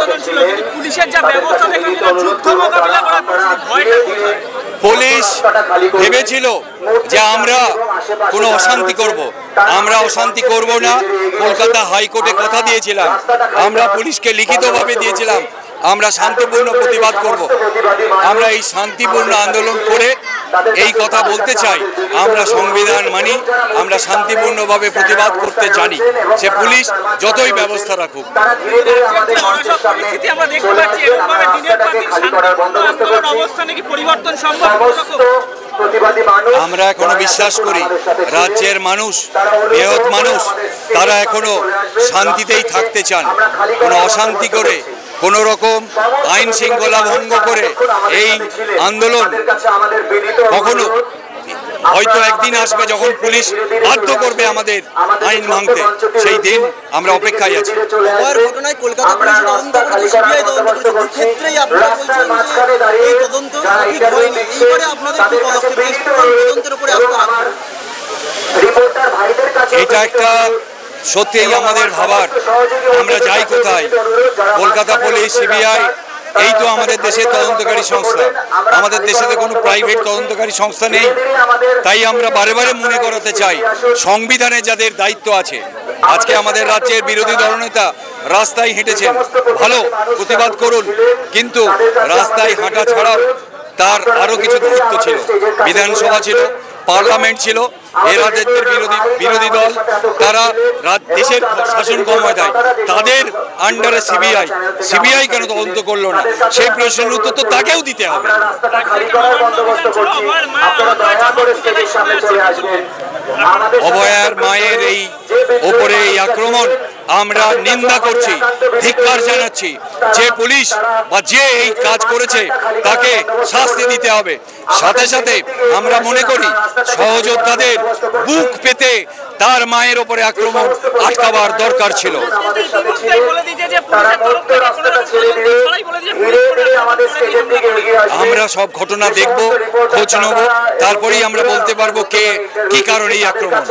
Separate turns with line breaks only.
প্রতিবেদন ছিল, কিন্তু পুলিশের যা ব্যবস্থা দেখলাম যেটা যুদ্ধ মোকাবিলা করার ভয়টা কোথায়?
পুলিশ ভেবেছিল যে আমরা কোনো অশান্তি করব, আমরা অশান্তি করব না। কলকাতা হাইকোর্টে কথা দিয়েছিলাম, আমরা পুলিশকে লিখিতভাবে দিয়েছিলাম আমরা শান্তিপূর্ণ প্রতিবাদ করব। আমরা এই শান্তিপূর্ণ আন্দোলন করে এই কথা বলতে চাই, আমরা সংবিধান মানি, আমরা শান্তিপূর্ণভাবে প্রতিবাদ করতে জানি, সে পুলিশ যতই ব্যবস্থা রাখুক। আমরা এখনো বিশ্বাস করি রাজ্যের মানুষ, বৃহৎ মানুষ, তারা এখনো শান্তিতেই থাকতে চান। কোনো অশান্তি করে, কোনো রকম আইন শৃঙ্খলা ভঙ্গ করে এই আন্দোলন কখনো, হয়তো একদিন আসবে যখন পুলিশ বাধ্য করবে আমাদের আইন ভাঙতে, সেই দিন আমরা অপেক্ষায় আছি।
ঘটনায় কলকাতা পুলিশ তদন্ত করেছে, সিবিআই তদন্ত করেছে, দু ক্ষেত্রেই আপনারা বলছেন যে এই তদন্ত সঠিক হয়নি। এইবারে আপনাদের কি পদক্ষেপ, তদন্তের উপরে
এটা একটা সত্যিই আমাদের ভাবার, আমরা যাই কোথায়, কলকাতা পুলিশ, সিবিআই, এই তো আমাদের দেশের তদন্তকারী সংস্থা। আমাদের দেশে কোনো প্রাইভেট তদন্তকারী সংস্থা নেই। তাই আমরা বারে বারে মনে করাতে চাই, সংবিধানে যাদের দায়িত্ব আছে, আজকে আমাদের রাজ্যের বিরোধী দলনেতা রাস্তায় হেঁটেছেন, ভালো, প্রতিবাদ করুন, কিন্তু রাস্তায় হাঁটা ছাড়াও তার আরও কিছু দায়িত্ব ছিল। বিধানসভা ছিল, পার্লামেন্ট ছিল, এ রাজ্যের বিরোধী দল, তারা দেশের শাসন ক্ষমতায়, তাদের আন্ডারে সিবিআই কেন তদন্ত করলো না, সেই প্রশ্নের উত্তর তো তাকেও দিতে হবে। অভয়ার মায়ের এই ওপরে এই আক্রমণ আমরা নিন্দা করছি, ধিক্কার জানাচ্ছি। যে পুলিশ বা যে এই কাজ করেছে তাকে শাস্তি দিতে হবে। সাথে সাথে আমরা মনে করি সহযোদ্ধাদের বুক পেতে তার মায়ের ওপরে আক্রমণ আটকাবার দরকার ছিল। আমরা সব ঘটনা দেখব, খোঁজ নেব, তারপরেই আমরা বলতে পারবো কে কি কারণে এই আক্রমণ।